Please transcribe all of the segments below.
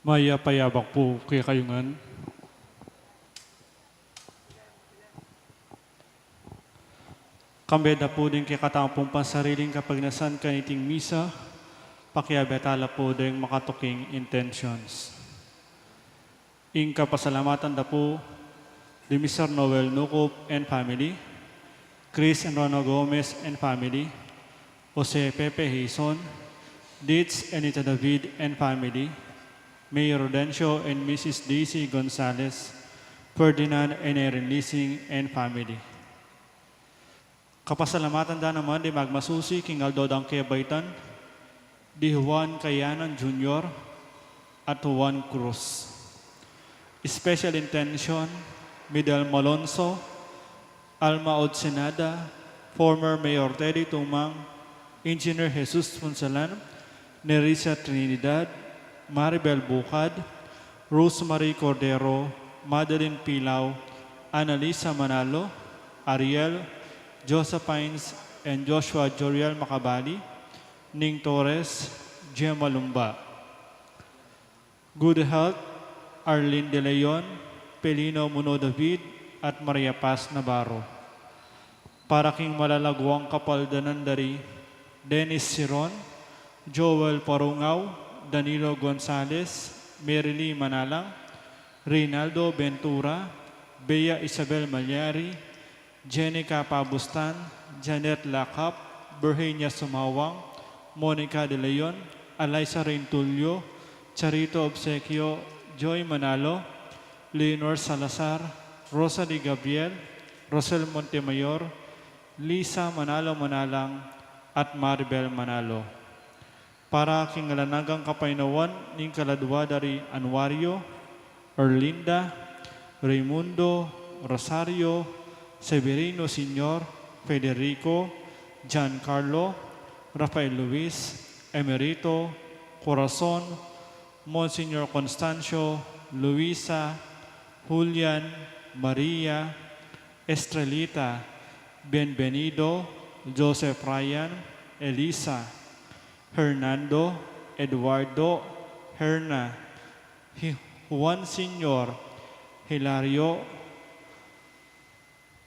Maya payabak po kaya kayungan. Kambeda po din kay katampong pansariling kapag nasan kaniting misa, pakiabetala po din makatuking intentions. Ingka pasalamatan da po di Mr. Noel Nucop and family, Chris and Rona Gomez and family, Jose Pepe Hison, Ditz and Ita David and family, Mayor Rodencio and Mrs. Daisy Gonzalez, Ferdinand and Erin Lising and family. Kapasalamatan da naman di magmasusi king Aldodang Kebaitan, di Juan Kayanan Jr. at Juan Cruz. Special intention, Midel Malonzo, Alma Odsenada, former Mayor Teddy Tumang, Engineer Jesus Fonsalan, Nerissa Trinidad, Maribel Bukad, Rosemary Cordero, Madeline Pilaw, Annalisa Manalo, Ariel, Josephines, and Joshua Joriel Macabali, Ning Torres, Gemma Lumba. Good health, Arlene De Leon, Pelino Muno David, at Maria Paz Navarro. Para king malalagwang kapaldanan dari, Dennis Siron, Joel Parungaw, Danilo Gonzales, Merily Manalang, Reynaldo Ventura, Bea Isabel Malyari, Jenica Pabustan, Janet Lacap, Berhenia Sumawang, Monica De Leon, Alaysa Rentulio, Charito Obsequio, Joy Manalo, Leonor Salazar, Rosalie Gabriel, Rosel Montemayor, Lisa Manalo Manalang, at Maribel Manalo. Para kingalanagang kapainawan ning kaladwa dari Anwario, Erlinda, Raimundo, Rosario, Severino Sr., Federico, Giancarlo, Rafael Luis, Emerito, Corazon, Monsignor Constancio, Luisa, Julian, Maria, Estrelita, Benvenido, Joseph Ryan, Elisa, Hernando, Eduardo, Herna, Juan Sr., Hilario,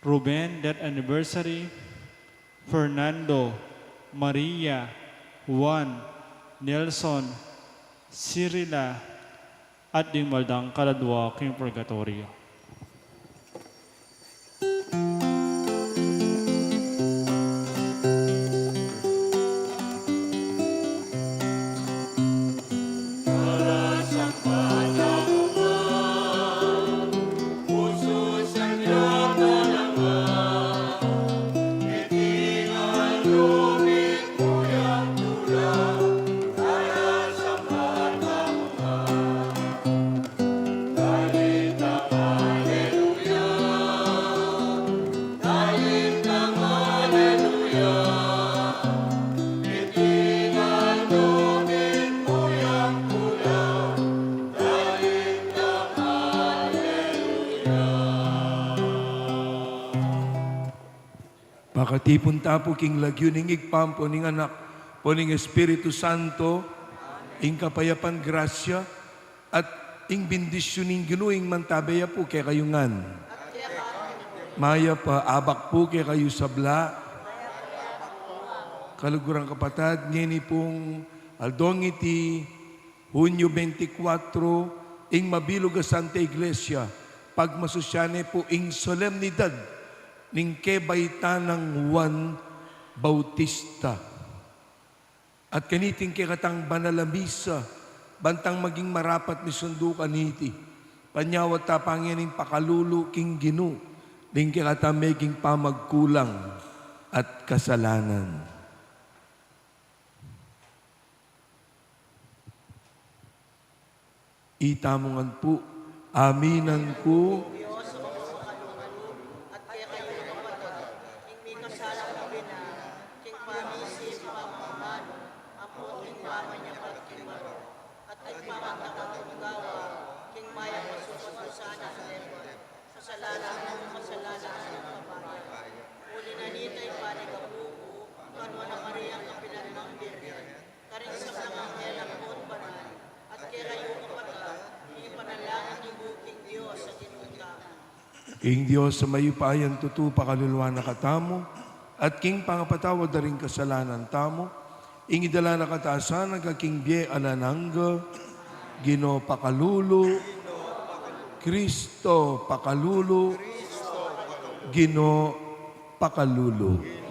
Ruben, death anniversary, Fernando, Maria, Juan, Nelson, Cyrila, at di maldang kaladwa king purgatorio. Pakatipon tapo king lagyo ning igpampo ning anak, Poning Espiritu Santo, ing kapayapan grasya, at ing bendisyoning ginuing mantabaya po kay kayungan. Maya pa, abak po kay kayo sabla. Kalugurang kapatid, ngini pong aldong iti Hunyo 24, ing mabilog a Santa Iglesia, pagmasusyane po ing solemnidad ning kebaytan ng Juan Bautista. At kaniting kikatang banal a misa, bantang maging marapat ni sundukan iti. Panyawat tapangin ning pakalulu king Gino, ning kikatang maging pamagkulang at kasalanan. Itamongan po, aminan ko, ing Diyos sa mayupayan tutu pakaluluwa na katamo, at king pangapatawad na rin kasalanan tamo, ing idala na kataasan ng kaking biye alanangga, Gino pakalulu, Kristo pakalulu, Gino pakalulu.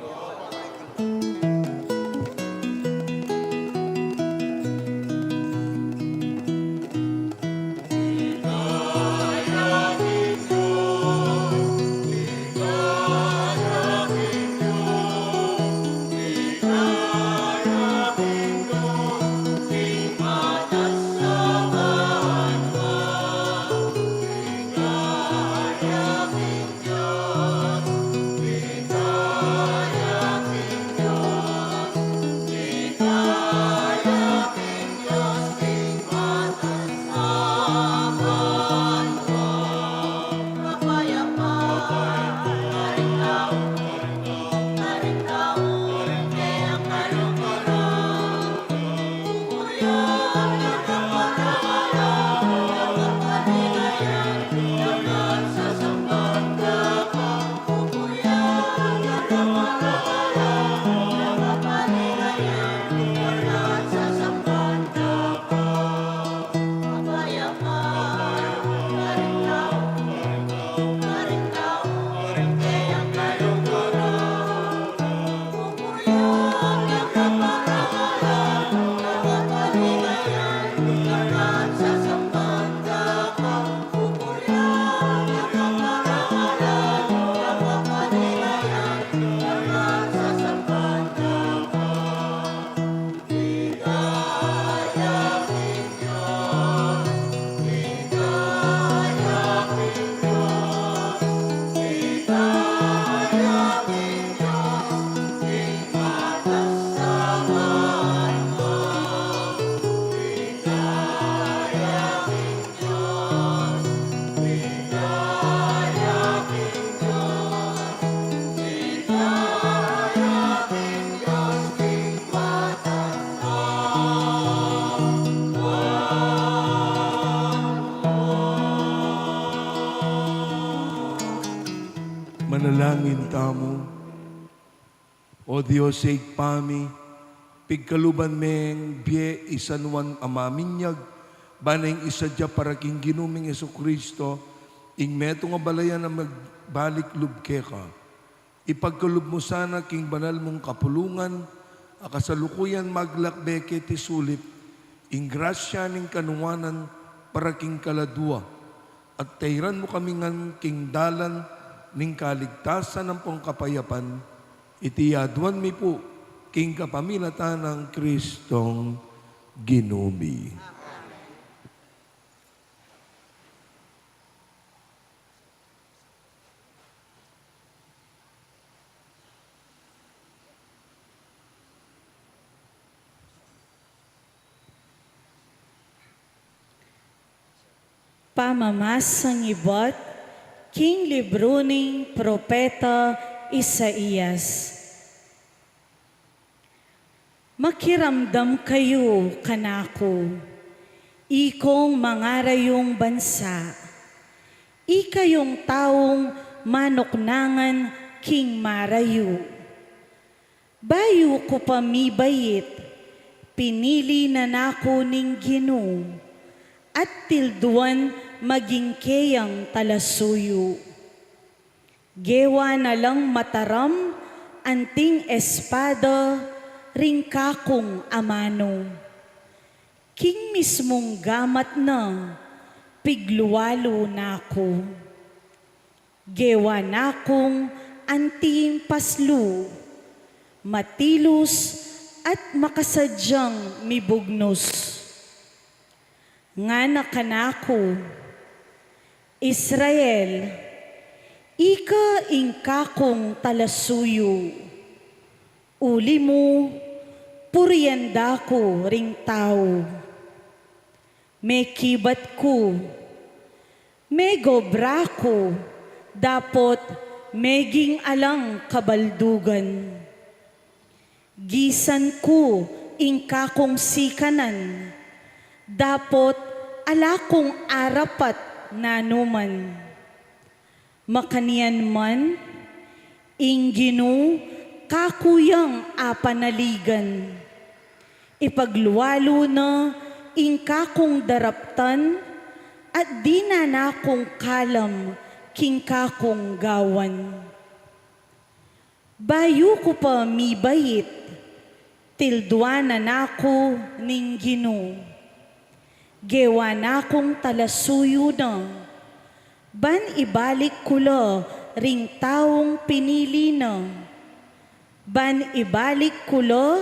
Manalangin tamo, o Diyos sa ikpami, pigkaluban meng biye isanuan amaminyag, banayng isadya para king ginuming Yesu Kristo, ing meto nga balayan na magbalik lubke ka. Ipagkalub mo sana king banal mong kapulungan, akasalukuyan maglakbeke ti sulit, ing grasya ning kanuwanan para king kaladua, at tayran mo kami ngan king dalan ning kaligtasan ng pong kapayapan, itiyaduan mi po, king kapamilatan ng Kristong Ginumi. Pamamasang ibot, King Libro ning Propeta Isaías. Makiramdam kayo kanako, ikong mangarayong bansa, ikayong taong manoknangan king marayo. Bayo ko pamibayit, pinili na nako ning Ginoo, at tilduan maging kayang talasuyo. Gewa na lang mataram, anting espada, ring kakong amano. King mismong gamat na, pigluwalo nako. Gewa nakong anting paslu, matilos at makasadyang mibugnos. Nga nakanako, Israel, ika ingkakong talasuyo. Uli mo, puryanda ko ring tao. May kibat ko, may gobra ko, dapot meging alang kabaldugan. Gisan ko ingka kong sikanan, dapot ala kong arapat nanuman. Makanian man, ingginu kakuyang apanaligan. Ipagluwalo na ingka kong daraptan, at di na nakong kalam king kakong gawan. Bayo ko pa mibayit, tildwana nako ning Ginoo. Gewa nakong talasuyo na, ban ibalik ko la ring taong pinili na. Ban ibalik ko la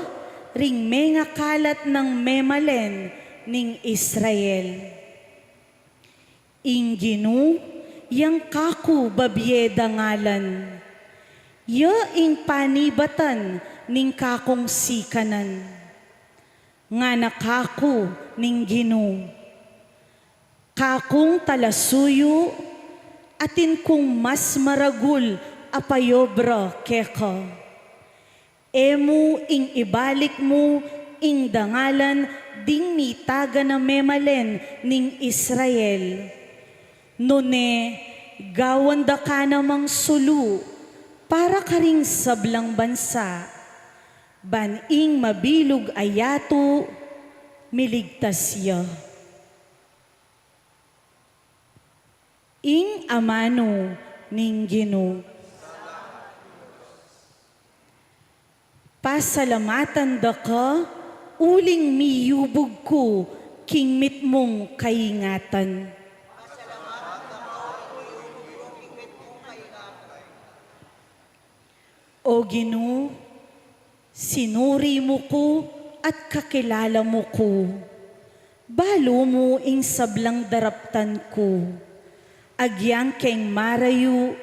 ring mga kalat ng memalen ning Israel. Ingginu, yang kaku babyeda ngalan. Ya ing panibatan ning kakong sikanan. Nga nakaku ning Ginoo. Kakong talasuyo, atin kong mas maragul apayobra keka. Emu ing ibalik mo ing dangalan ding nitaga na memalen ning Israel. Nune, gawanda ka namang sulu para karing sablang bansa. Baning mabilog ayato, miligtas ya. Ing amano ning Ginoo. Pasalamatan da ka, uling miyubog ko, king mit mong kaingatan. O Ginoo, sinuri mo ko at kakilala mo ko. Balo mo ing sablang daraptan ko. Agyang keng marayo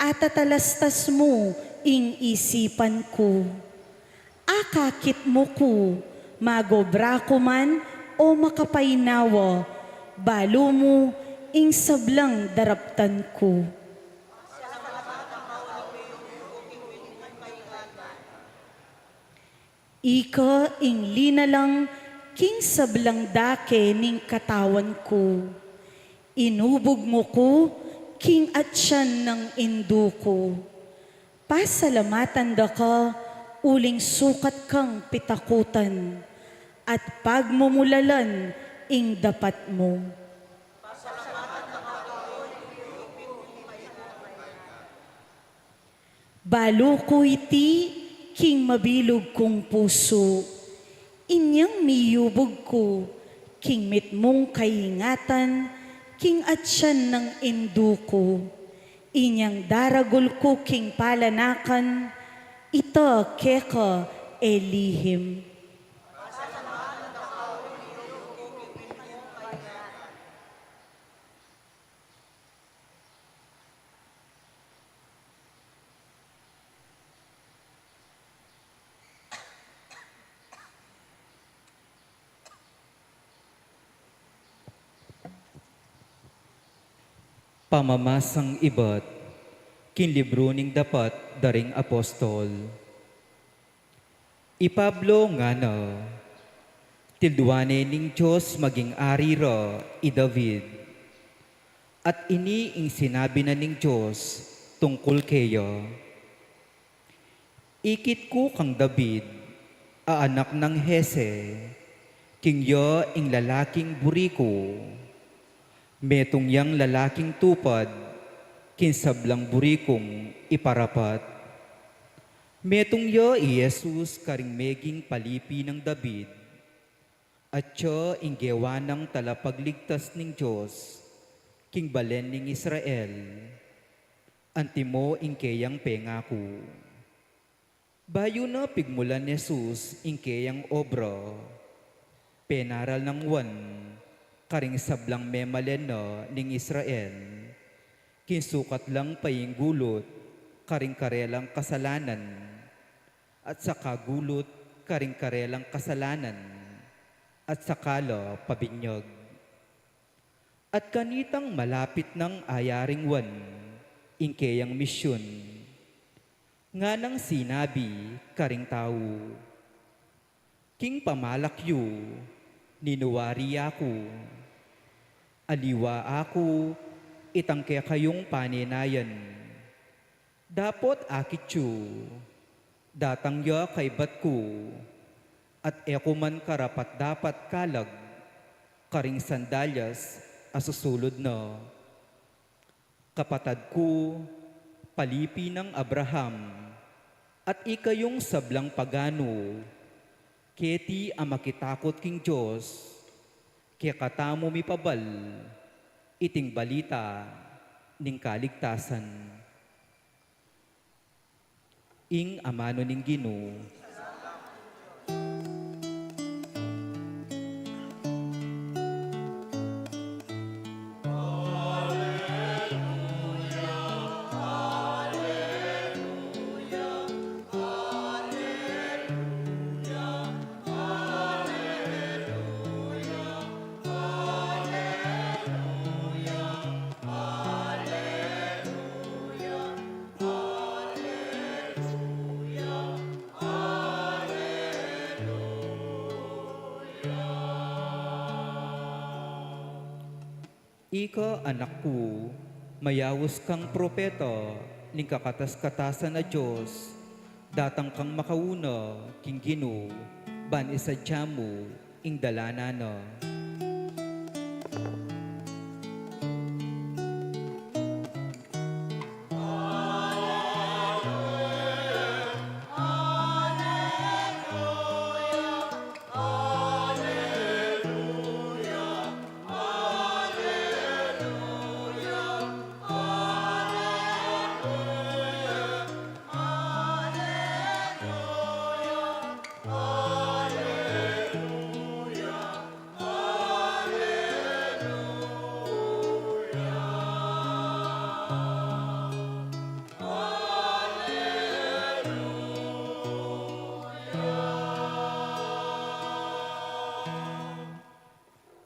at atalastas mo ing isipan ko. Akakit mo ko, magobra ko man o makapaynawa, balo mo ing sablang daraptan ko. Ika ing linalang king sablang dake ning katawan ko. Inubog mo ko, king atyan ng indo ko. Pasalamatan da ka, uling sukat kang pitakutan, at pagmumulalan ing dapat mo. Balo ko iti, king mabilog kong puso, inyang miyubog ko, king mit mong kaingatan, king atyan ng indo ko, inyang daragol ko, king palanakan, ita keka elihim. Pamamasang ibat, kinlibro ning dapat daring apostol. Ipablo nga na, tilduane ning Diyos maging ari ra i David. At ini ing sinabi na ning Diyos tungkol kayo. Ikit ko kang David, anak ng Hese, king yo ing lalaking buriko. Metong yang lalaking tupad, kinsablang burikong iparapat. Metong yo i Jesus karing meging palipi ng David, at yo ing gewa ng talapagligtas ning Diyos, king balen ning Israel, antimo ing kayang pengako. Bayo na pigmulan ni Jesus ing kayang obra, penaral ng wan, karing sablang memalen na ning Israel, kinsukat lang paying gulot, karing karelang kasalanan, at sa kagulot, karing karelang kasalanan, at sa kala pabinyag. At kanitang malapit ng ayaring wan, ing kayang misyon, nga nang sinabi karing tao, king pamalakyo, ninuwari ako, aliwa ako, itangke kayong paninayan. Dapot akityo, datangya kay batko, at eko man karapat dapat kalag, karing sandalyas asusulod na. Kapatad ko, palipi ng Abraham, at ikayong sablang pagano, keti ang makitakot king Diyos, kaya katamo mi pabal, iting balita ning kaligtasan. Ing amano ning Ginoo. Ika anak ko, mayawos kang propeta, ning kakatas-katasan na Diyos, datang kang makauna, king Ginoo, ban isadya mo, ing dalana na.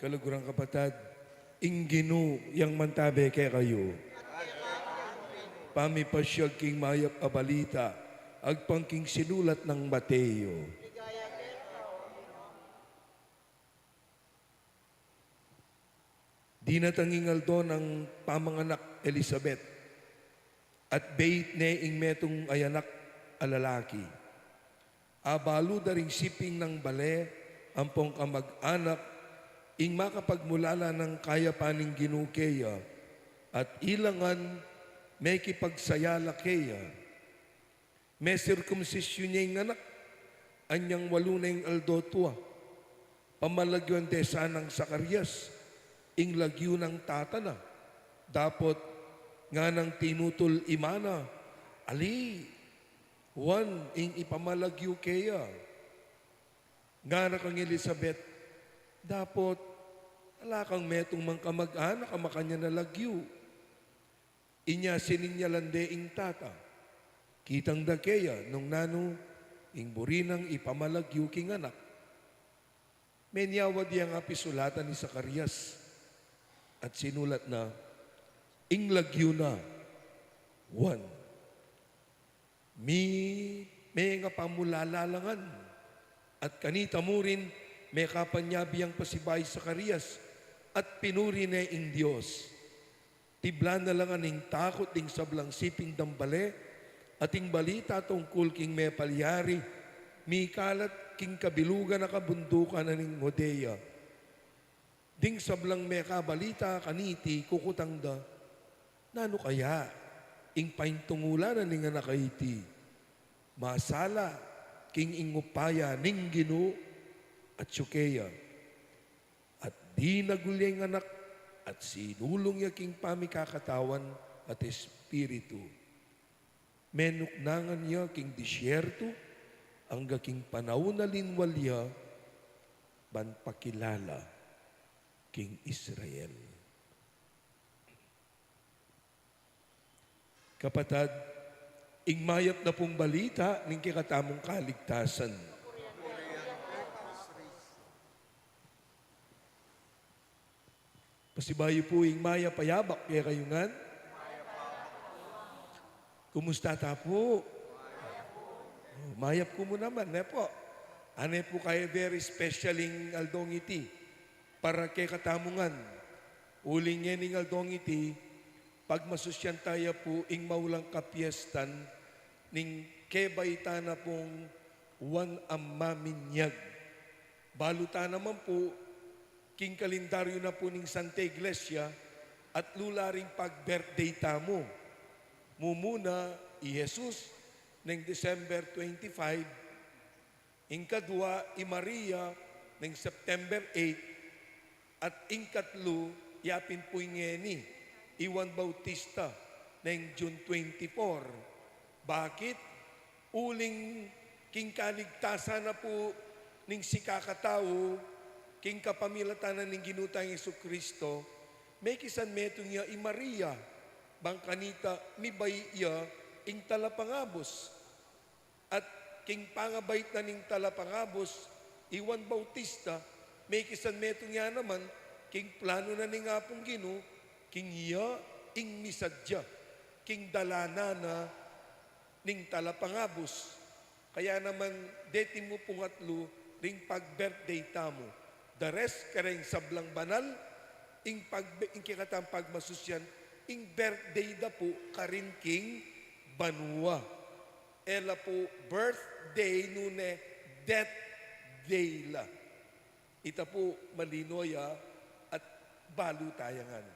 Kalugurang kapatid, ingginu yang mantabe kay kayo. Pamipasyag king mayap abalita, agpangking sinulat ng Mateo. Di natangingal doon ang pamanganak Elizabeth at bait ne ing metong ayanak alalaki. Abalo daring siping ng bale, ampong kamag-anak, ing makapagmulala ng kaya paning ginukeya at ilangan may kipagsayala keya. May sirkumsisyon niya yung anak, anyang walo na yung aldotua. Pamalagyon desa ng Sakarias, ing lagyo ng tatana. Dapot nga ng tinutol imana, ali, Juan, ing ipamalagyo keya. Nga na kang Elizabeth, dapot, ala kang metong mangkamag-anak, amakanya na lagyo. Inya sininyalande ing tata. Kitang dakeya, nung nano, ing burinang ipamalagyo king anak. Menyawad yang apisulatan ni Sakarias. At sinulat na, ing lagyo na, Juan. May nga pamulalalangan, At kanita mo rin, may kapanyabiyang pasibay sa Sakarias, at pinuri na ing Diyos. Tiblan na lang aning takot ding sablang siping dambale, ating balita tungkol king may palyari, mikalat king kabilugan na kabundukan aning Hodea. Ding sablang may kabalita kaniti kukutangda, nano kaya, ing paintungulan aning anak iti, masala, king ingupaya ning Ginoo at Syukeya. At di nagulyang anak at sinulong ya king pamikakatawan at espiritu. Menuknangan niya king disyerto ang king panahon na linwalya ban pakilala king Israel. Kapatad, ingmayat na pong balita ng kikatamong kaligtasan. Pasibayo po ingmaya payabak kaya kayungan. Kumusta ta po? Mayap ko mo naman, ne po. Ane po kayo very specialing aldong iti para kay katamungan. Uling yan ng aldong iti, pag masusyan tayo po ing maulang kapiestan, ning kebaita na pong wan amaminyag. Baluta naman po, king kalendaryo na po ning Santa Iglesia at lularing pag-birthday tamo. Mumuna, i Jesus, ng December 25, ing kadwa, i Maria, ng September 8, at ing katlo, yapin po ngeni, Iwan Bautista, ng June 24. Bakit? Uling king kaligtasan na po ning sikakatao, king kapamilatanan ning ginutang Jesucristo, may kisan metong niya i Maria, bang kanita mibay iya ing talapangabos. At king pangabait na ning talapangabos, Iwan Bautista, may kisan metong niya naman, king plano na ning apong Ginoo, king iya ing misadya, king dalana na ning talapangabos. Kaya naman, deti mo pungatlo, ring pag-birthday tamo. The rest, kareng sablang banal, ing kikatang pagmasusyan, ing birthday da po, karin king banwa. Ela po, birthday nune, death day la. Ita po, malinoya, at balu tayangan.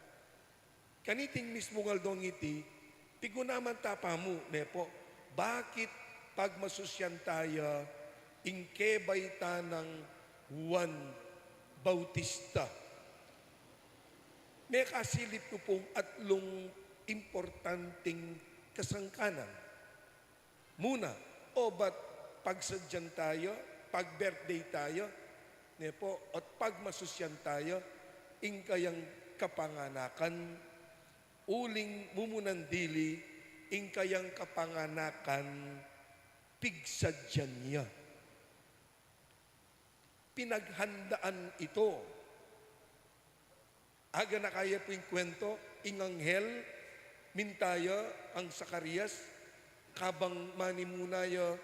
Kaniting mismo ngaldong iti, pigunaman tapamu, nepo, bakit pagmasusyan tayo, ing kebaita ng Juan Bautista. May kasilip ko pong atlong importanteng kasangkanan. Muna, o ba't pagsadyan tayo, pag-birthday tayo, nepo, at pagmasusyan tayo, ing kayang kapanganakan, uling mumunan dili, ing kayang kapanganakan, pigsadyan niya. Pinaghandaan ito. Aga na kaya po yung kwento, ing anghel, mintaya ang Sakarias, kabang manimunaya,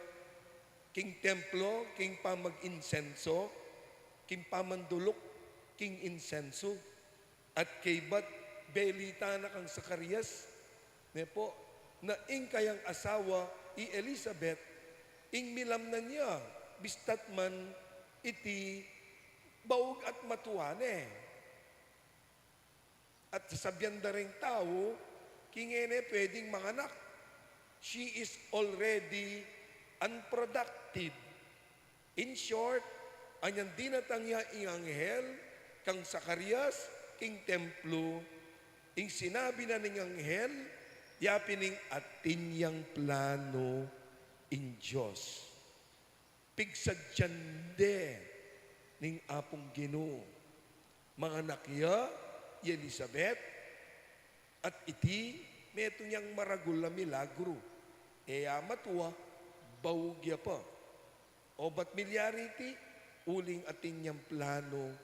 king templo, king pamag-insenso, king pamandulok, king insenso, at kay bat belita na kang Sakarias, nepo, na ing kayang asawa, i Elizabeth, ing milam na niya, bistat man iti baog at matuwane. At sasabihan da rin tao, kingene pwedeng manganak. She is already unproductive. In short, anyan dinatang niya ing anghel, kang Sakarias, king templo, ing sinabi na ning anghel, yapining atinyang plano in Diyos. Pigsadyan de ning apong Ginoo. Mga nakya, Elizabeth, at iti, meto niyang maragul na milagro. Eya matuwa, baugya pa. O ba't milyari iti, uling atin niyang plano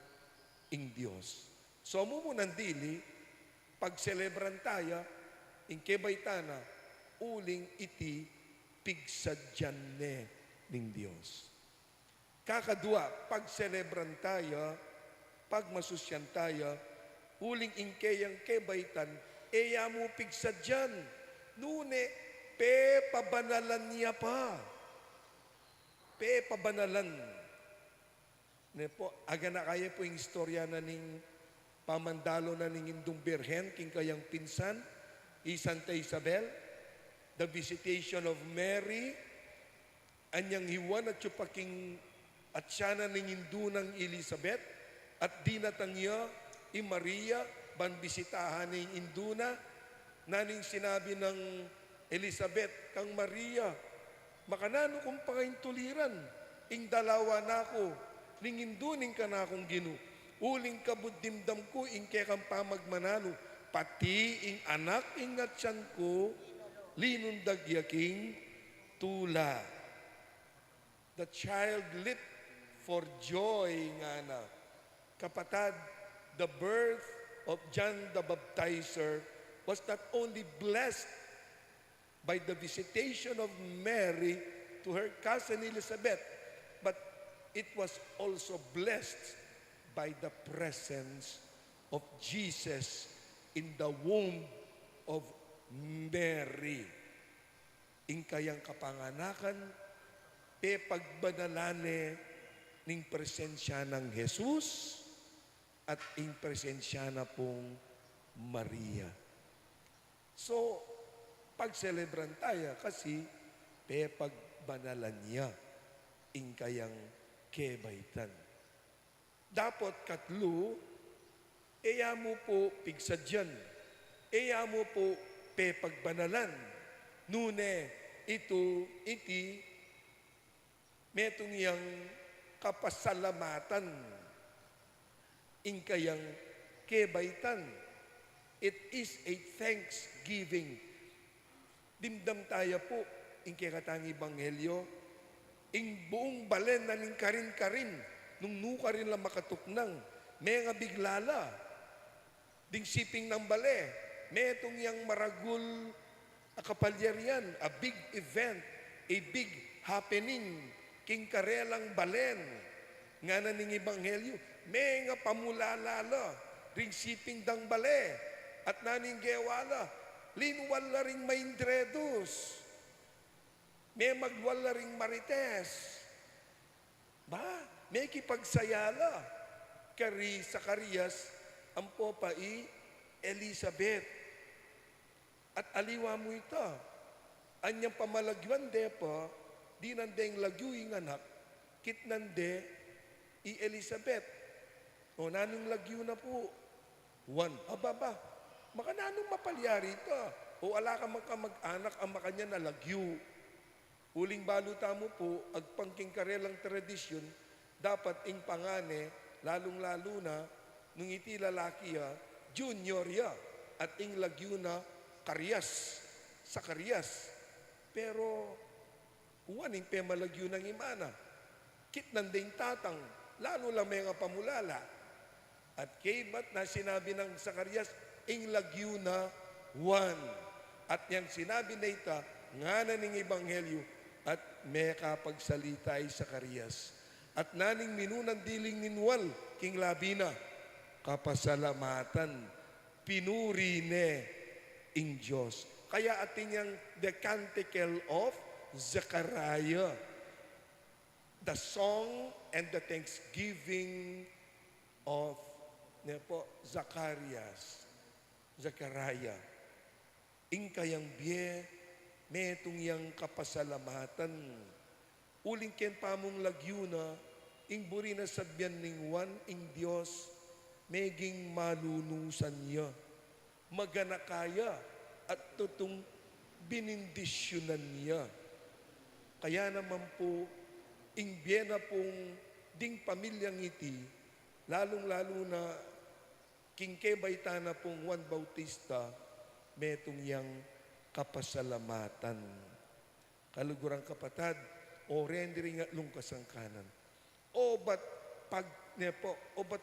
ing Diyos. So mumunan dili, pag-celebran tayo, ing kebaytana, uling iti, pigsadyan ne ning Diyos. Kakadua, pag celebran tayo, pag masusyan tayo, uling ingkeyang kebaitan, eya mo pigsa dyan. Nune, pe pabanalan niya pa. Pe pabanalan. Ne po, aga na kaya po yung istorya na ning pamandalo na ning indong birhen, king kayang pinsan, Santa Isabel, the visitation of Mary, anyang hiwan at chupaking at siya na ning indunang Elizabeth, at dinatangya Maria, ban bisitahan ning induna, naning sinabi ng Elizabeth, kang Maria, makanano kong pangaintuliran, ing dalawa na ko, ning induning ka na akong ginu, uling kabuddimdam ko, ing kekang pamagmanano, pati ing anak ing natsan ko, linundag yaking tula. The child leaped for joy nga na. Kapatad, the birth of John the Baptizer was not only blessed by the visitation of Mary to her cousin Elizabeth, but it was also blessed by the presence of Jesus in the womb of Mary. Ing kayang kapanganakan, pe pagbanalane ning presensya ng Jesus at ing presensya na pong Maria. So, pag-celebran tayo kasi pe pagbanalan niya ing kayang kebaitan. Dapat katlo, eya mo po pigsadyan, eya mo po pe pagbanalan. Nune, iti, metong yang kapasalamatan, ing kayang kebaitan. It is a thanksgiving. Dimdam tayo po, ing kekatang Ebanghelyo, ing buong balen na ning karin-karin, nung nuka rin lang makatuknang, may nga biglala, ding siping ng bale, may itong yang maragul akapalyarian, a big event, a big happening, king karelang balen, nga na ning Ebanghelyo, may nga pamulalala, ring siping dang bale, at naning gewala, linwala ring maindredos, may magwala ring marites, ba, may kipagsayala, kari Zacarias, ang popai, Elizabeth, at aliwa mo ito, anyang pamalagyan de po, di nandeng lagyuing anak, kit nande, i Elizabeth, o nanong lagyo na po, one, ababa, makananong mapalyari ito, o ala ka magkamag-anak ang makanya na lagyo. Uling baluta mo po, agpangking karelang tradisyon, dapat ing pangane, lalong-lalo na, nung iti lalaki ya, junior ya, at ing lagyo na, karyas, sa karyas. Pero, uwaning pemalagyo ng imana, kit nanding tatang, lalo lang may nga pamulala. At kay ba't na sinabi ng Zacarias, ing lagyo na one. At yang sinabi na ita, nga na ning Ebanghelyo, at may kapagsalita ay Zacarias. At naning minunan diling ninwal, king labina, kapasalamatan, pinuri ne ing Diyos. Kaya ating yang the canticle of Zechariah, the song and the thanksgiving of Zechariah. Ing kayang biye, metong yang kapasalamatan. Uling ken pamong lagyo na, ing buri na sabyan ning wan, ing Diyos, meging malunusan niya. Magana kaya, at tutong binindisyonan niya. Kaya naman po, ing biye na pong ding pamilyang iti, lalong-lalo na kingkebaytana pong Juan Bautista, metong yang kapasalamatan. Kalugurang kapatad, o rendering at lungkasang kanan. O ba't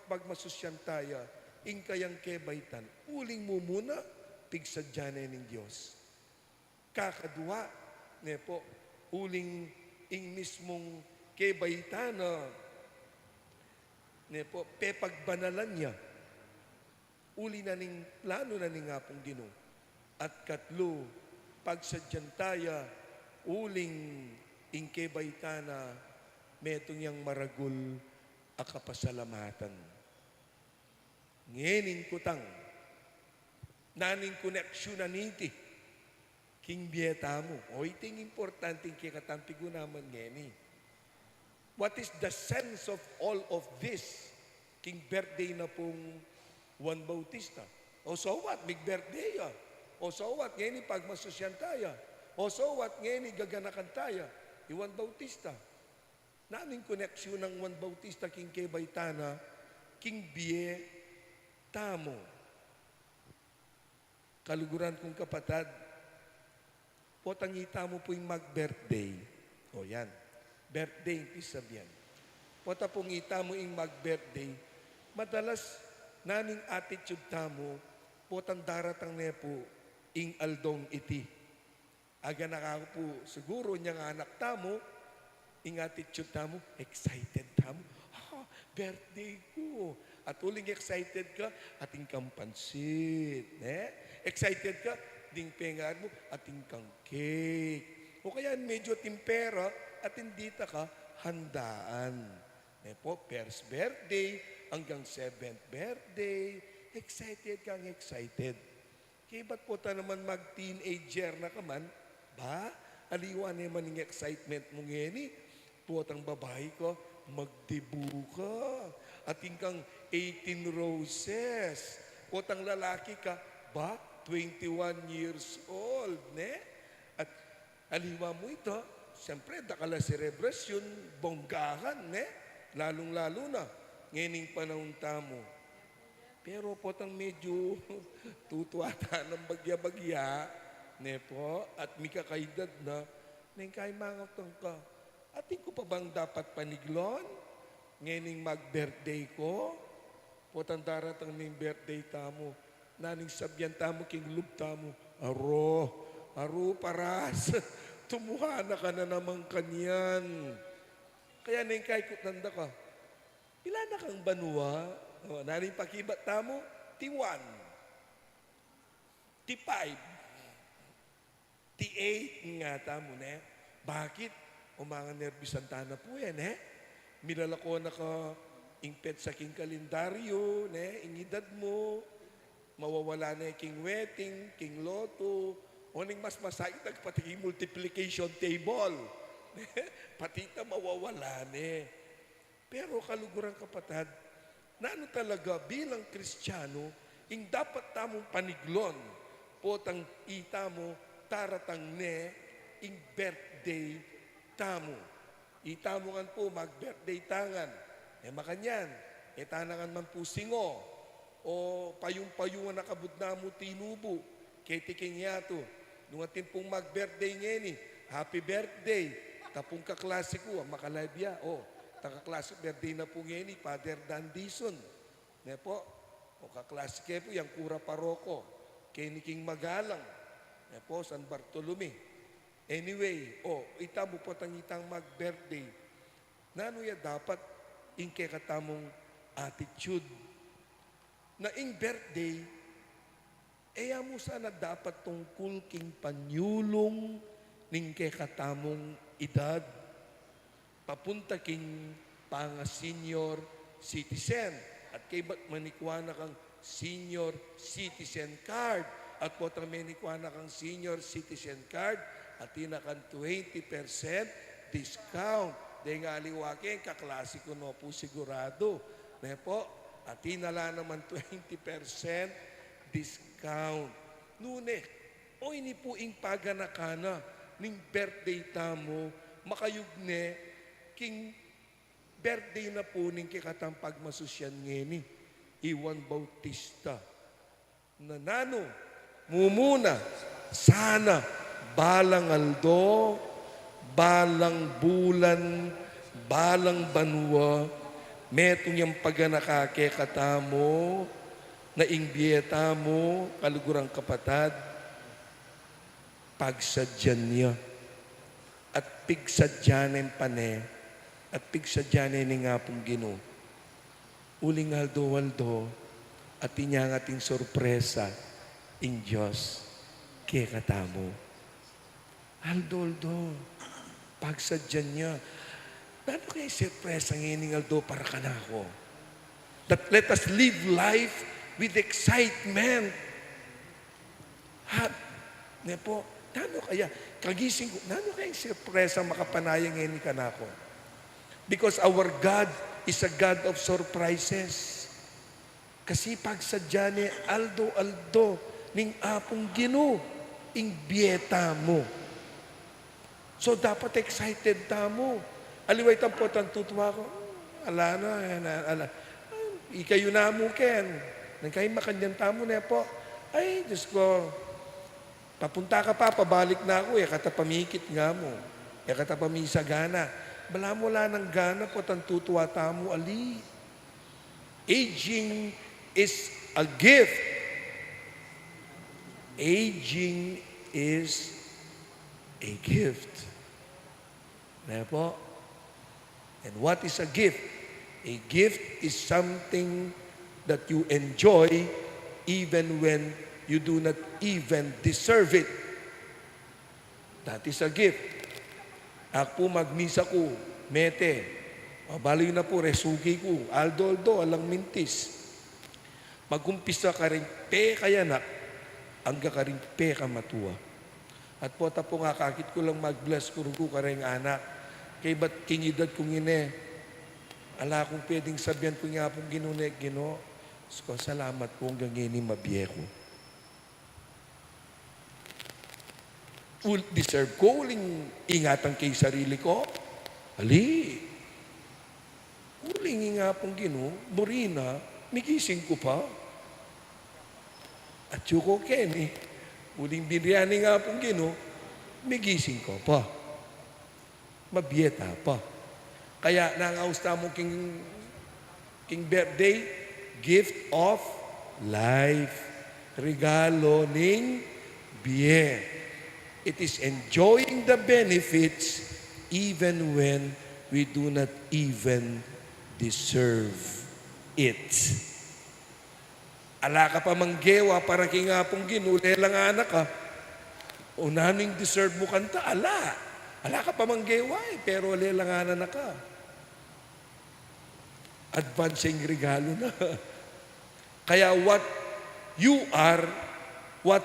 pag masusyan tayo, ing kayang kebaytan, uling mo muna, pigsadyanin ng Diyos. Kakadwa, uling ing mismong kay baitana, ne po, pepagbanalan niya, uli na ning plano na ning ngapong Ginoo. At katlo, pagsadyantaya, uling ingke baitana, metong yang maragul a kapasalamatan. Ngening kutang, naning koneksyon na niti, king biyeta mo. O iting importante kaya katampigo naman ngeni. What is the sense of all of this? King birthday na pong Juan Bautista. O so what? Big birthday ya. O so what? Ngeni pagmasosyan taya. O so what? Ngeni gaganakan taya. Juan Bautista. Naning koneksyon ng Juan Bautista king kay Baitana, king biye tamo. Kaluguran kong kapatad, potangita mo po yung mag-birthday. O yan. Birthday, pisabihan. Pota pong ita mo yung mag-birthday, madalas naning attitude tamo, potang daratang nepo, ing aldong iti. Aga na po, siguro niyang anak tamo, ing attitude tamo, excited tamo. Birthday ko. At uling excited ka, ating kang pansit. Excited ka, ding pengar mo, ating kang cake. O kaya medyo timpera, at hindi ta ka handaan. Po, first birthday, hanggang 7th birthday, excited kang excited. Kaya ba't po ta naman mag-teenager na ka man, ba? Aliwan naman yung excitement mo ngeni. Puwatang babae ko, magdibu ka. At kang 18 roses. Puwatang lalaki ka, ba? 21 years old, ne? At aliwa mo ito, siyempre, dakala celebration, bonggahan, ne? Lalong-lalo na, ngening panahon tamo. Pero potang medyo tutuata ng bagya-bagya, ne po, at may kakaidad na, neng kay mangatang ka, ating ko pa bang dapat paniglon? Ngening mag-birthday ko? Potang daratang ning birthday tamo, naning sabyan tamo, king lub tamo, aro paras, tumuha na ka na naman kanyan. Kaya neng kay kutanda ka, pila na kang banwa? O, naning pakibat tamo, T1, T5, T8 nga tamo, ne? Bakit? O mga nervisan tana po yan, Milalako na ka ingpet sa king kalendaryo, ne? Ingidad mo, mawawala na king wedding, king loto, o ning mas masakit pati king multiplication table. Pati ita mawawala ne. Pero kaluguran kapatad, na ano talaga bilang Kristiyano, ing dapat tamong paniglon, potang ita mo, taratang ne, ing birthday tamo. Ita mo kan po, mag-birthday tangan. Makanyan, tanangan man po singo, o payung-payungan nakabud na mo tinubo, kay tiking yato. Nung atin pong mag-birthday ngeni, happy birthday, tapong kaklase ko, makalabya, kaklase birthday na po ngeni, Father Dan Dison. Po, o kaklase kayo po, yung Kura Paroko, kay ni King Magalang, po, San Bartolome. Anyway, ita mo po tangitang mag-birthday. Nano ya dapat ing katamong attitude na ing birthday, mo sana dapat tungkol king panyulong ning katamong edad. Papunta king panga-senior citizen. At kay ba't manikwana kang senior citizen card? At po manikwana kang senior citizen card, at tinakan 20% discount. Dahil nga aliwakin, kaklasiko no po sigurado. Po, at tinala naman 20% discount. Nune, ini po ing paganakana ning birthday tamo, makayugne, king birthday na po ning kikatang pagmasusyan ngeni, Juan Bautista. Nanano, mumuna, sana, balang aldo, balang bulan, balang banwa, metong yung paganakake katamo, na ingbieta mo, kalugurang kapatad, pagsadyan niya, at pigsadyanin pa ne, at pigsadyan ni nga pong Ginoo. Uling aldo-aldo at inyang ating sorpresa in Diyos kaya katamo. Aldo-aldo, pagsadyan niya. Paano kayo sorpresa ngayon aldo para ka na ako? That let us live life with excitement. Ne po, nano kaya, kagising ko, nano kaya sorpresa makapanayang ngayon ka na ako? Because our God is a God of surprises. Kasi pagsadya ni aldo-aldo ning apong Ginoo ing bieta mo. So dapat excited tamo. Aliway tampo tan tutuwa ko. Ala na. Ikayo na mo ken. Nang kayo makanyan tamo na po. Ay, Diyos ko. Papunta ka pa, pabalik na ako. Kata pamikit nga mo. Kata pamisagana. Bala mo lang ng gana po tan tutuwa tamo ali. Aging is a gift. Aging is a gift. Ano po? And what is a gift? A gift is something that you enjoy even when you do not even deserve it. That is a gift. Ako magmisa ko, mete. Mabaloy na po, resugi ko. Aldo, alang mintis. Magumpisa ka rin, pe kaya na, angga ka rin, pe ka matuwa. At po tapo nga, kakit ko lang mag-bless ko ka rin anak. Kay ba't kinidad kong ine? Ala kong pwedeng sabihan ko nga pong ginunek, Ginoo. So, salamat po hanggang ngayon mabiyeko. Deserve ko, uling ingatan kay sarili ko. Ali, uling nga pong Ginoo, burina, migising ko pa. At yuko Kenny, uling biryani nga pong Ginoo, migising ko pa. Mabiyeta pa. Kaya nangausta mo king birthday, gift of life. Regalo ning biye. It is enjoying the benefits even when we do not even deserve it. Ala ka pa manggewa para kingapong ginuli lang anak ka. Unaning deserve mo kanta, ala. Ala ka pa manggewa pero lelanganan na ka. Advancing regalo na. Kaya what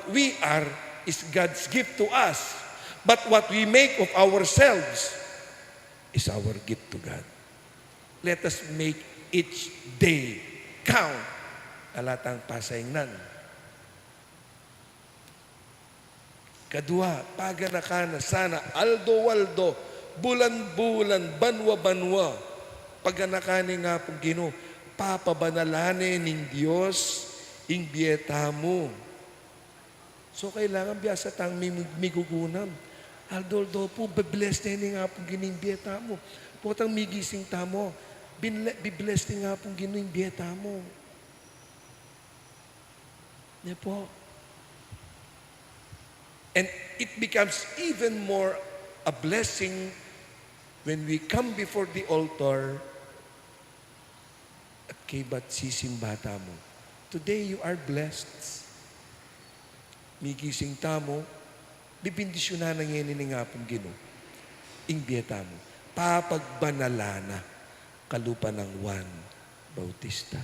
we are is God's gift to us. But what we make of ourselves is our gift to God. Let us make each day count. Alatang pasayngnan. Kadua, paganakana sana, aldo-waldo, bulan-bulan, banwa-banwa, paganakani nga po Ginoo, papabanalane ning Diyos, ing biyeta mo. So, kailangan biyasa tang migugunam. Aldo-aldo po, bibless na nga po gining biyeta mo. Potang migising tamo, bibless na nga po gining biyeta mo. Yan po. And it becomes even more a blessing when we come before the altar at kay ba't sisimbata mo. Today you are blessed. Migising tamo, bibindisyonan na ngayon ni nga pong Ginoo. Ingbiyeta mo. Papagbanalana kalupa ng Juan Bautista.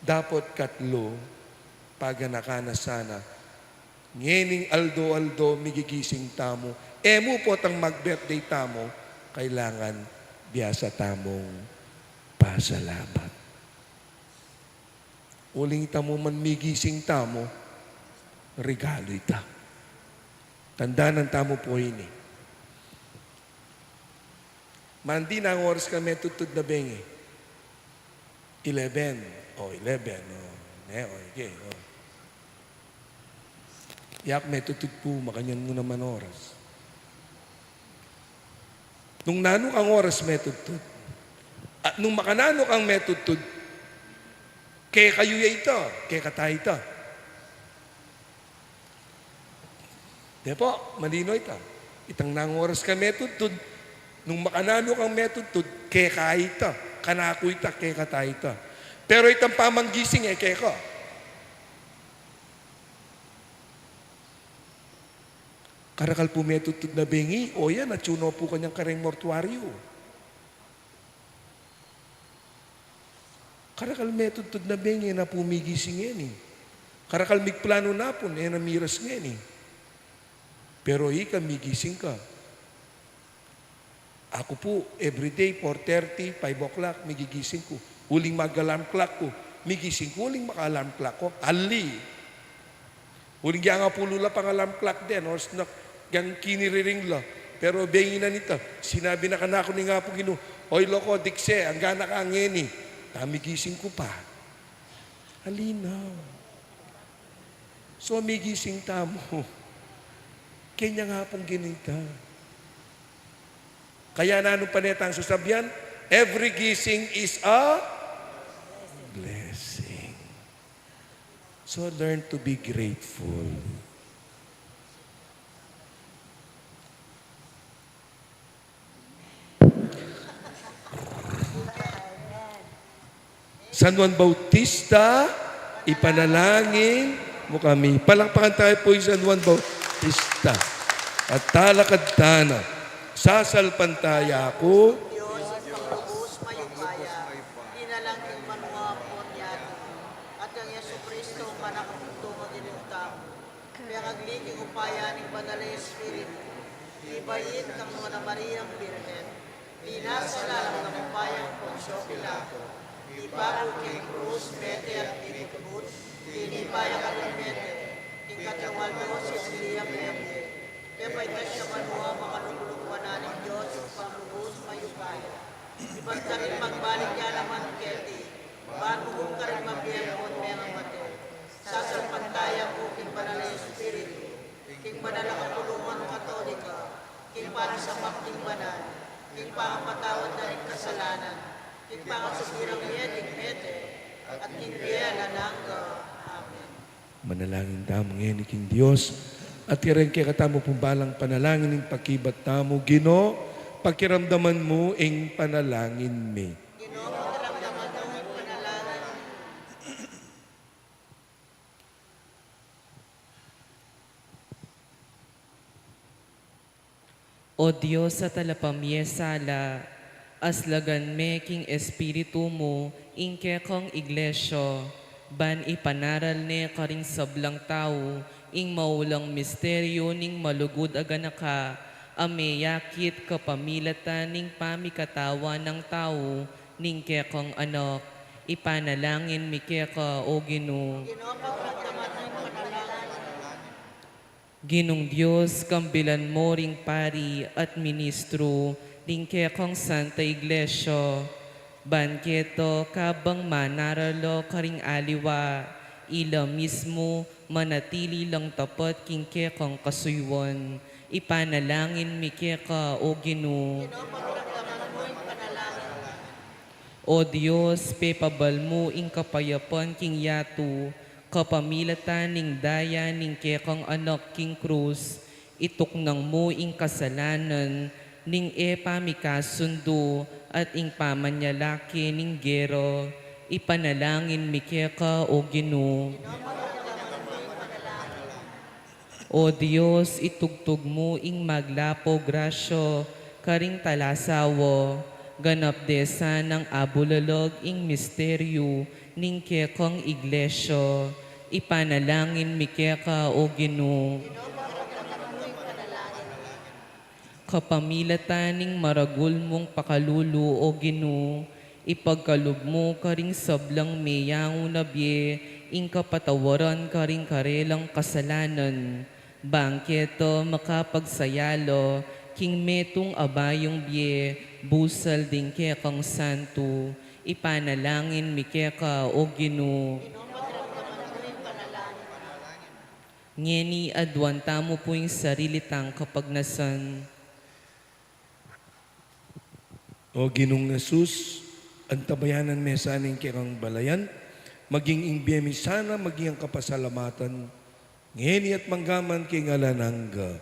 Dapat katlo, paganakana sana, ngening aldo-aldo, migigising tamo, emo po tang mag-birthday tamo, kailangan biyasa tamong pasalamat. Uling tamo man migising tamo, regalo ita. Tandaan ng tamo po ini. Mandi na ang oras kami tutod na bengi. 11. Oh, 11. Oh. Okay. Oh. Yak may tutod po, makanyan mo naman oras. Nung nanok ang oras may tutod. At nung makananok ang may tutod, kaya kayo ya ito, kaya katay ito. Di po, malino ito. Itang nang oras ka may tutod, Nung makanano kang metutod, kekaita, kanakuita, kekataita. Pero itang pamanggising keka. Karakal po metutod na bengi, o yan, natsuno po kanyang kareng mortuaryo. Karakal metutod na bengi na pumigising yan eh. Karakal migplano na po, na miras ngayon eh. Pero ika, migising ka. Ako po, everyday, 4:30, 5 o'clock, migigising ko. Huling mag-alarm clock ko, migising ko, huling maka-alarm clock ko, ali. Huling nga po lula pang alarm clock din, or snack, gang kiniriring la. Pero bengi na nito, sinabi na kanako ni nga po gino, oy loko, dikse, ang gana ka ngeni. Migising ko pa. Halinaw. So, migising tamo. Kanya nga pong ginita. Kaya na anong paneta ang susabyan? Every gising is a blessing. So learn to be grateful. San Juan Bautista, ipanalangin mo kami. Palakpakan tayo po yung San Juan Bautista. At talakad-tana, sasalpantaya ako, Diyos, pagubos mayupaya, dinalangin manuha po niyato, at ang Yesu Cristo, manakapuntungan din yung tao. Kaya agliging upaya ng Banal Espiritu, ibayin kang mga Mariang Birhen, dinasalalang ng upayang Poncio Pilato, ibago kay Cruz, Mete at Pinitubut, inipaya ka ng Mete, ikatawan mo si Siliang Mete, kaya may tasya manuha, makalugulog ng Diyos, panglubos mayupaya. Ibang ka rin magbalik yan naman, Keti, bago kong ka rin mabiyemon, mga mate. Sasalpantaya po king Banal Espiritu, king Banal na Kapulungan Katolika, king para sa makting banal, king pangapatawad na rin kasalanan, king pangasubirang yedik mete, at king biyela nangga. Amen. manalangin tamo ngayon ni King Diyos, at kireng kaya katamo pumbalang panalangin ng pakibat tamo, Gino, pakiramdaman mo ang panalangin me. O Diyos sa talapamyesala, aslagan me king espiritu mo, inke kong iglesia, ban ipanaral ne karing sablang tao, ing maulang misteryo ning malugod aganaka, ame yakit kapamilatan ning pamikatawa ng tao, ning kekong anak, ipanalangin mi keka o Ginoo. Ginong Diyos, kambilan mo ring pari at ministro, ring kekong Santa Iglesia, banketo kabang manaralo karing aliwa, ila mismo manatili lang tapat king kekong kasuywan, ipanalangin mi keka o Ginoo. O Diyos, pepabal mo ing kapayapan king yatu, kapamilatan ning daya ning kekang anak king krus, ituknang mo ing kasalanan, ning pamikasundo, at ing pamanyalaki ning gero, ipanalangin mi keka o Ginoo. O Diyos, itugtog mo ing maglapo grasyo, karing talasawo, ganap desa ng abulalog ing misteryo, ning kekang iglesia, ipanalangin mi keka o Ginoo. Kapamilatan ning maragul mong pakalulu o Ginoo, ipagkalub mo karing sablang meyang unabye, ing kapatawaran karing karelang kasalanan, bangketo makapagsayalo, king metong abayong bye, busal ding kekang santo, ipanalangin mi keka o Ginoo. Ngeni adwanta mo po yung sarili tang kapagnasan. O Ginong Jesus, ang tabayanan mesa ning kekang balayan, maging ingbiyemi sana, maging ang kapasalamatan, ngeni at manggaman kay ngalanangga.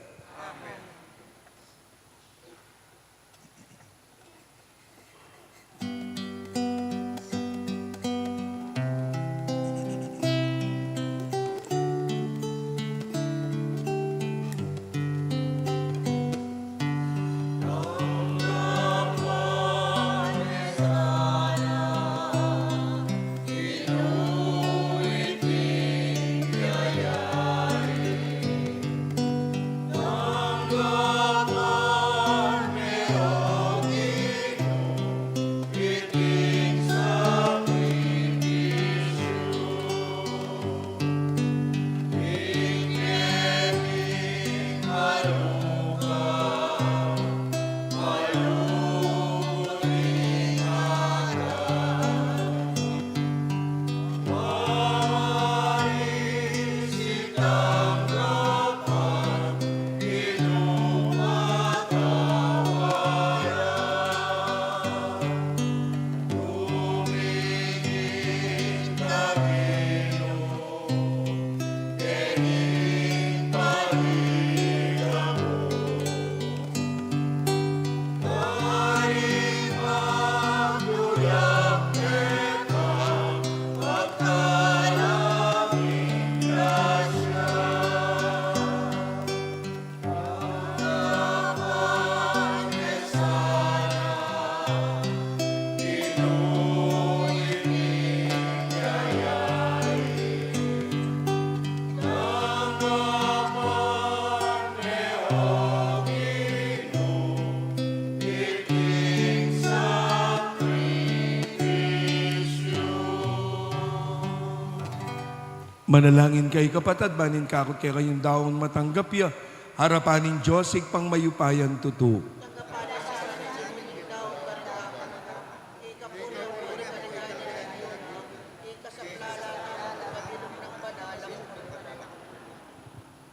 Manalangin kay kapatad, banin kakot kay kayong daon matanggap ya. Harapanin Diyos, pang mayupayan tuto.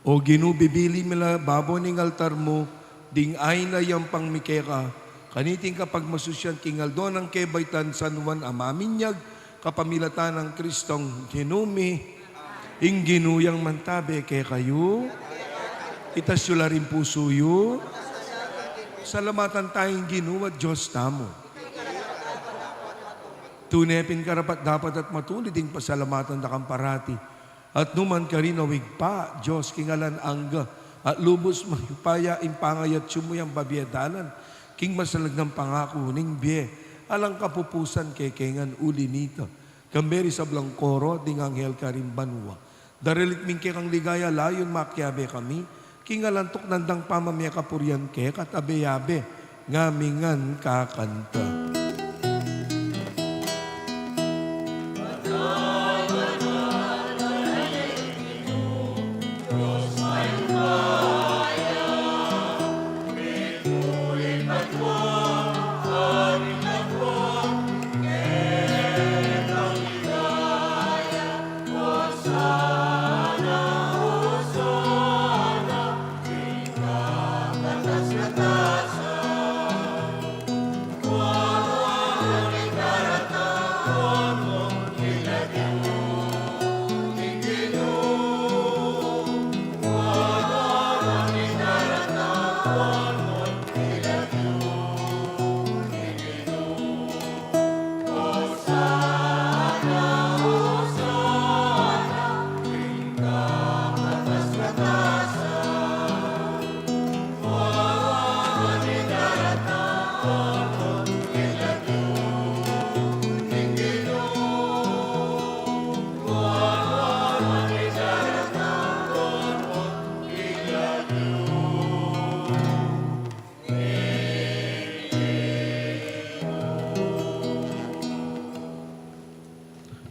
O ginubibili mila babo ning altar mo, ding ay na yung pang mikeka, kaniting kapag masusyan kingal doon ang kebaitan San Juan amaminyag, kapamilatan ng Kristong ginumi, ing ginuyang mantabe kay kayo, itasyula rin puso yu, salamatan tayong ginuwat Diyos tamo. Tunepin karapat dapat at matulid ding pasalamatan da kang parati. At numan ka rin awig pa, Diyos, kingalan angga, at lubos mahipaya impangayat sumuyang babiadalan, king masalag ng pangako ning biye, alang kapupusan kay kengan uli nito. Kamberi sa blangkoro, ding anghel ka rin banwa. Darilit ming kang ligaya, layon makyabe kami, kingalantok nandang pamamaya kapuryan ke, katabe-yabe, ngamingan kakanta.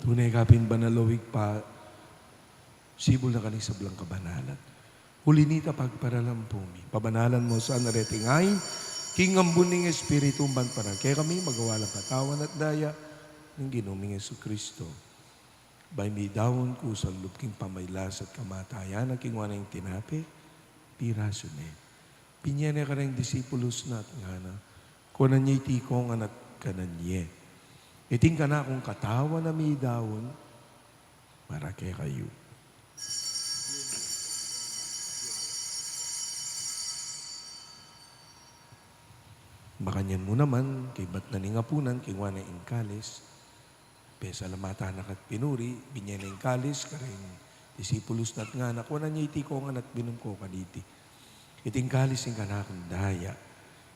Tunay kapin banalawig pa, sibol na kaning sablang kabanalan. Huli nita pagparalampumi, pabanalan mo sa naretingay, kingambuning espiritu ban parang. Kaya kami magawalang katawan at daya ng ginuming Yesu Kristo. Bay mi dawon ko sa lupking pamaylas at kamatayan, ang kingwa na yung tinapi, piraso ne. Pinyane ka ng disipulos na at nga na, kunan niya itikong anak kanan niya. Iting ka na akong katawan na may dawon para kay kayo. Makanyan mo naman, kay ba't naningapunan, kay wana ingkalis, pesa lamata na kat pinuri, binyan na ingkalis, karing disipulos na't nga na, kunan niya itikong anak binum ko kaditi. Iting kalis yung kanakong daya.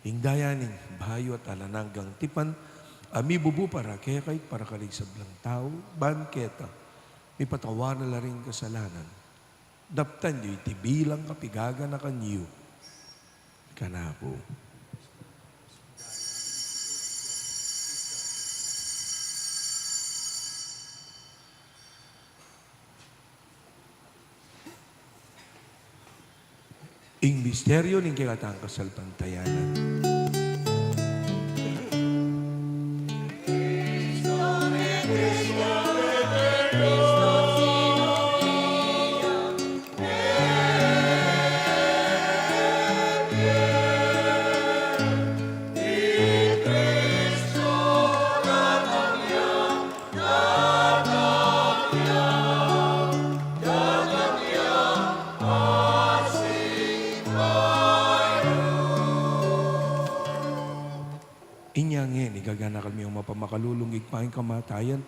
Ing daya ning bayo at alananggang tipan, ami bubu para kaya kahit para kalig sablang tao, banketa, may patawa na laring kasalanan. Daptan niyo iti bilang kapigaga na kanyo. Kanapo. Ing misteryo ning kikatang kasalpantayanan. Inyangin, igagana kami yung mapamakalulungig pa yung kamatayan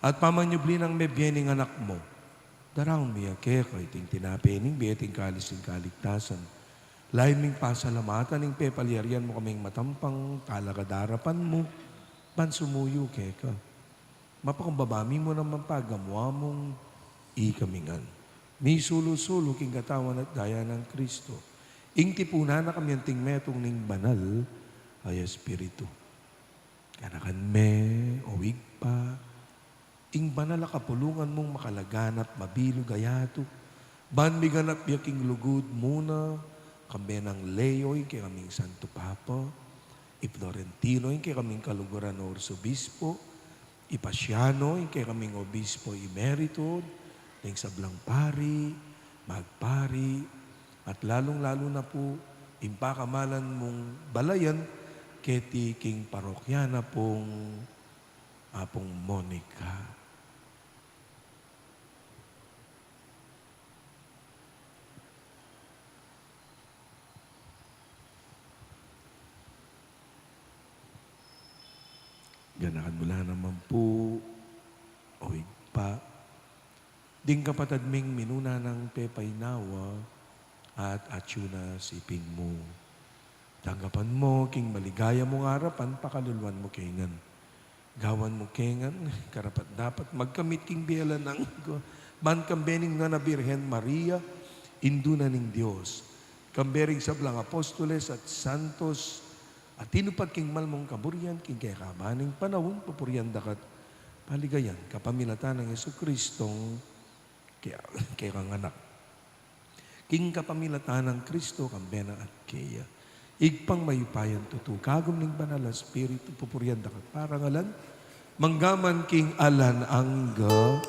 at pamanyubli ng mebyening anak mo. Daraon miya keka, iting tinapening, biyating kalis ng kaligtasan. Lain ming pasalamatan, ng pepalyarian mo kaming matampang, kalakadarapan mo, bansumuyo keka. Mapakumbabami mo naman pagamuha mong ikamingan. May sulo-sulo king katawan at daya ng Kristo. Ing tipuna na kami ang tingmetong ning banal, ay Espiritu. Kanakan me, o wigpa, ing banala kapulungan mong makalaganap, mabilog ayato. Ban mi ganap yaking lugod muna, kambe ng Leoy, kay kaming Santo Papa, i Florentino, kay kaming kaluguran o Arsobispo, i Pasiano, kay kaming Obispo Emerito, ng sablang pari, magpari, at lalong-lalo na po, impakamalan mong balayan, keti king parokyana pong Apong Monica. Ganahan mo lang naman po, o pa. Ding kapatid ming minuna ng pepay nawa at atsuna siping mo. Tanggapan mo, king maligaya mong harapan, pakaluluan mo kengan. Gawan mo kengan, karapat dapat magkamit king biyala ng man kambening nga na Birhen Maria, induna ning Diyos. Kambering sablang apostoles at santos, at tinupat king malmong kaburian, king kaya kamaning panahon, papurian dakat paligayan, kapamilatan ng Jesucristong kaya kang anak. King kapamilatan ng Kristo, kambena at kaya. Igpang mayupayan tutu, kagom ning banal na Espiritu, pupurian dakat parangalan, manggaman king alan angga,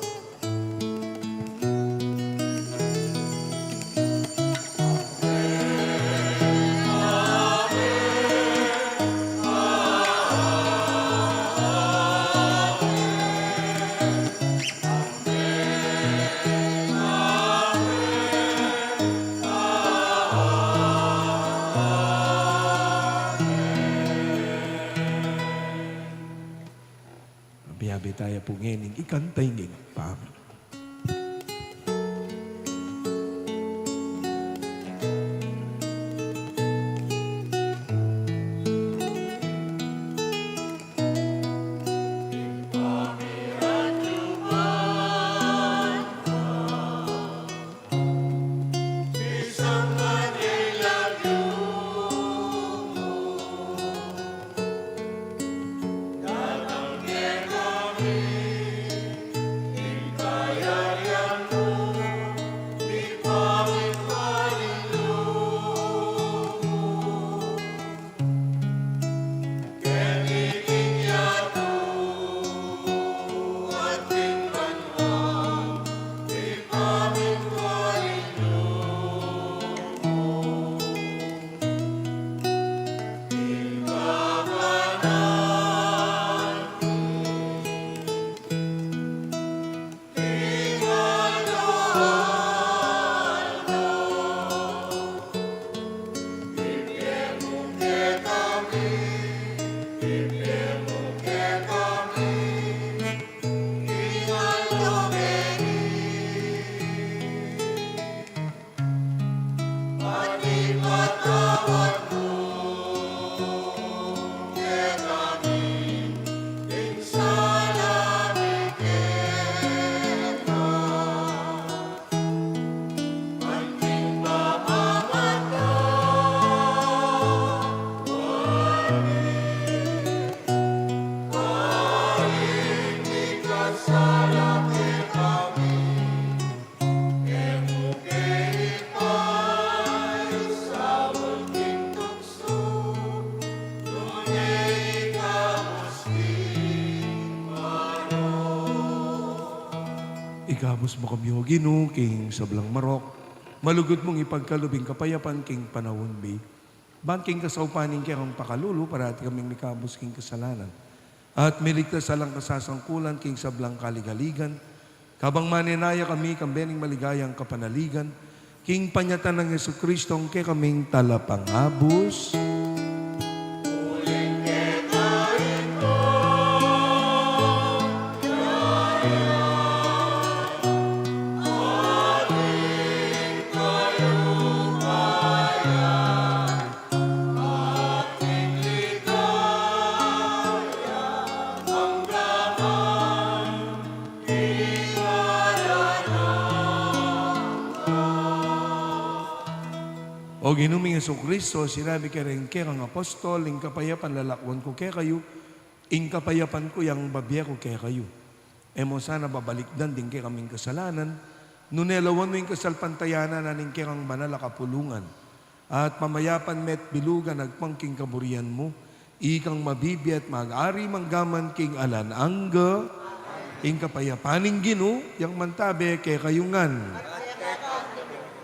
biyabi tayo po ngayon, ikantay nging pami. Ikabos mo kami o Ginoo, king sablang marok, malugod mong ipagkalubing kapayapan, king panahon bi. Banking kasaupaning kang pakalulu, parati kaming nikabos king kasalanan. At miligtas salang kasasangkulan, king sablang kaligaligan, kabang maninaya kami, kambening maligayang kapanaligan, king panyatan ng Jesucristong kay kaming talapangabos. O ginuming Jesucristo, sinabi ka rin kaya ang apostol, ing kapayapan lalakwan ko kaya kayo, ing kapayapan ko yung babya ko kaya kayo. Emo sana babalikdan din kay kaming kasalanan. Nunelawan mo yung kasalpantayanan naning kirang banal kapulungan. At pamayapan met bilugan nagpangking kaburian mo. Ikang mabibi at mag-ari manggaman king alan angga. Ing kapayapaning gino, yang mantabe kay kayungan.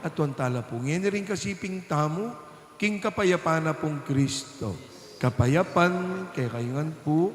At tala po, ngayon rin kasiping tamo, king kapayapana pong Kristo. Kapayapan kay kayungan po.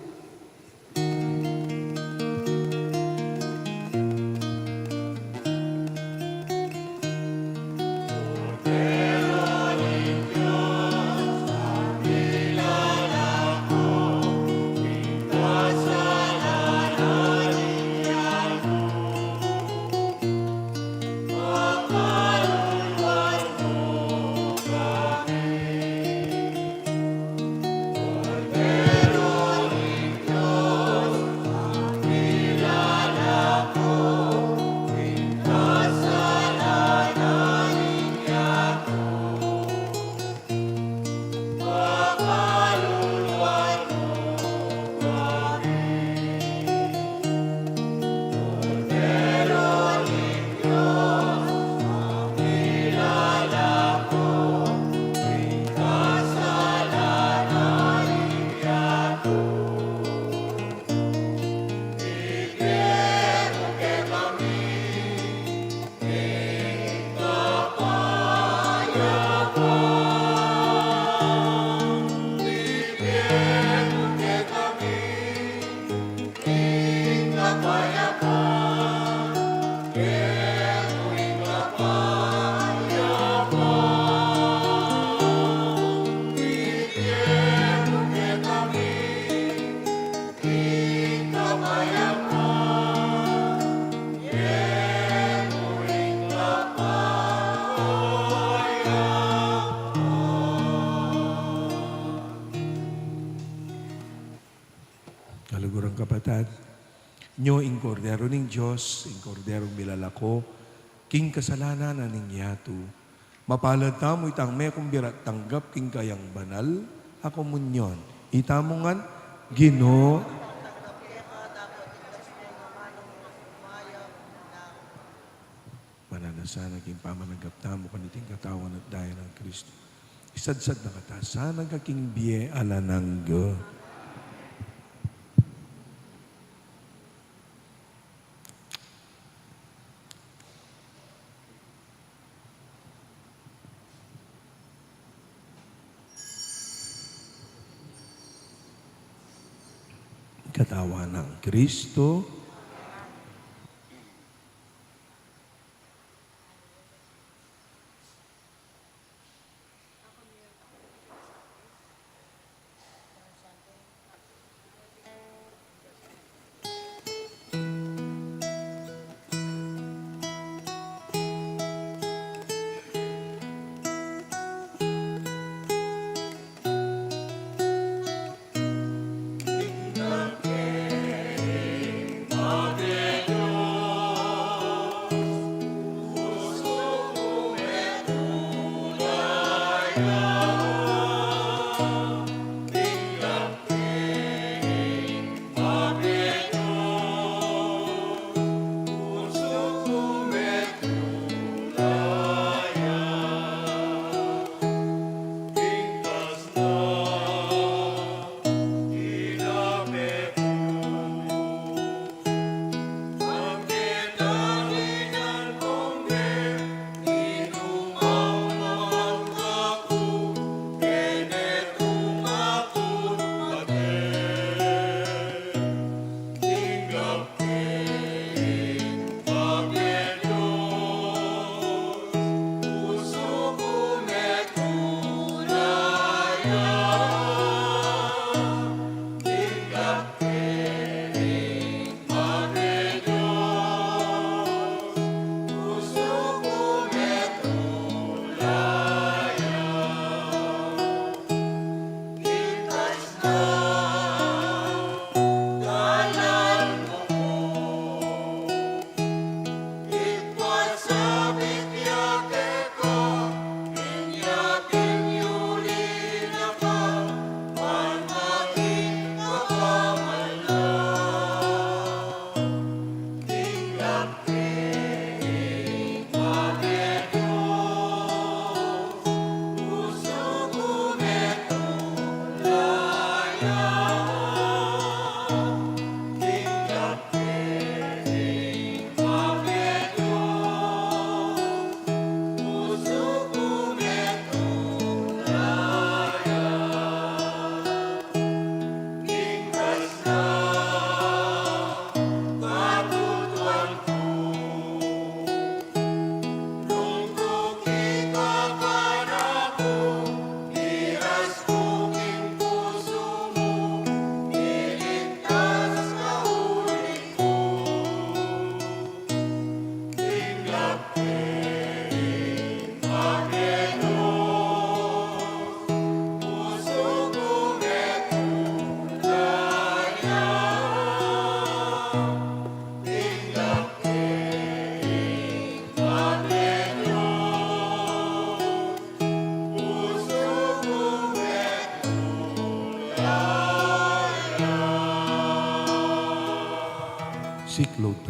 Kalugurang kapatid, nyo ing kordero ning Diyos, ing korderong milalako, king kasalanan na ning yato. Mapalad tamo itang may kumbirat tanggap king kayang banal, ako munyon. Itamongan, Ginoo, mananasana king pamanagap tamo kaniting katawan at daya ng Kristo. Isadsad na katasan, nagkaking biye alananggo. Katawan ng Kristo,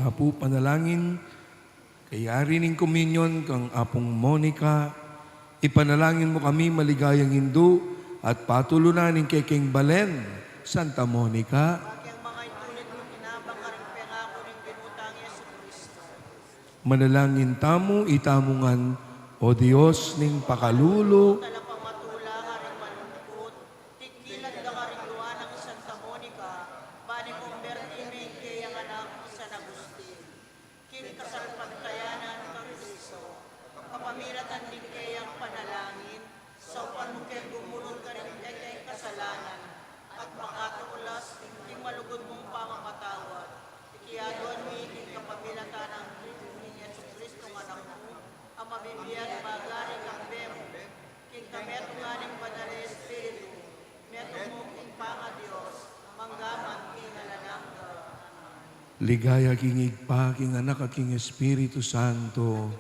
nga po panalangin kay Ari ning Komunyon kang Apong Monica, ipanalangin mo kami maligayang Hindu at patulunanin kay King Balen, Santa Monica. Kaya mga itulit mo kinabang ka rin pangako ng binutang Yesu Kristo. Manalangin tamo, itamungan, O Diyos ning pakalulo, Talapamatula ka rin malungkot. Tikilan ka rin luwa ng Santa Monica. Bani kumbertime kay ang anak mo sa Agustin. King kasalpagtayanan ka Kristo. Kapamilatan din kay ang panalangin. Sa upan mo kay gumulong ka rin kay kasalanan. At makatuulas, king malugod mong pamapatawad. Ikiyaduan mo king kapamilatan ng Yesu Kristo anak mo. Ang mabibiyag magaling ang bemo. King kameto galing Banal na Espiritu. Meto mo king panga Diyos. Manggaman king alanangga. ligaya king igpa, king anak at king Espiritu Santo.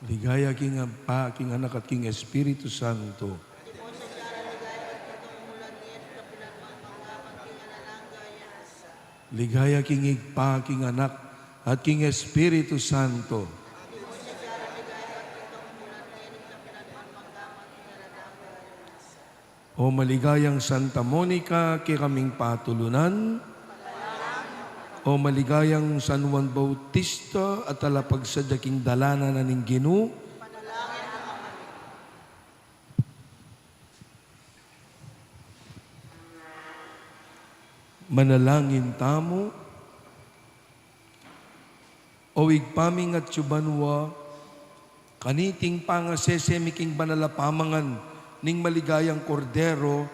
Ligaya king agpa, king anak at king Espiritu Santo. Ligaya king igpa, king anak at king Espiritu Santo. O maligayang Santa Monica, kay kaming patulunan. O maligayang San Juan Bautista at alapagsadya king dalanan na ning Ginoo. Manalangin tamo. O igpaming at subanwa, kaniting pangasesemiking banalapamangan ning maligayang kordero,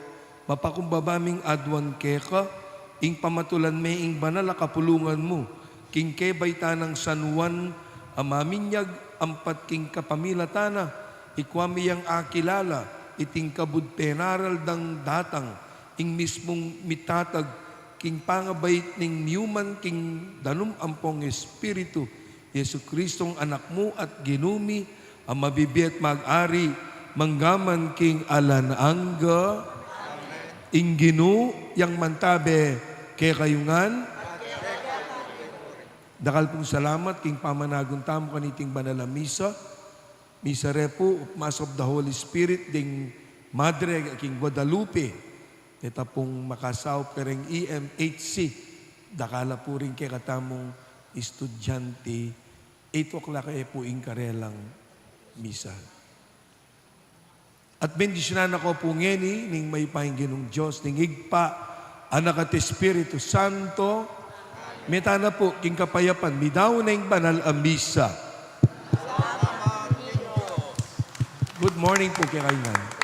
mapakumbabaming adwan keka, ing pamatulan me ing banal a kapulungan mo, king kebay tanang San Juan, amaminyag, ampat king kapamilatana, ikwami yang akilala, iting kabud penaral dang datang, ing mismong mitatag, king pangabait ning niyuman king danum ampong Espiritu, Yesu Kristong anak mo at ginumi, ang mabibiyat mag-ari, manggaman king alanangga, ing Ginoo yang mantabe kay kayungan. Dakal pong salamat king pamanagon tamo kaniting banal na misa. Misa repo, Mass of the Holy Spirit, ding Madre king Guadalupe. Ito pong makasaw pereng EMHC. Dakala po rin kay katamong estudyante. 8 o'clock po ing karelang misa. At bendisyonan ako po ngeni, ning may pahinggin ng Diyos, ning igpa, anak at Espiritu Santo, metana po, king kapayapan, midaw na ing banal ang misa. Good morning po kay kainan.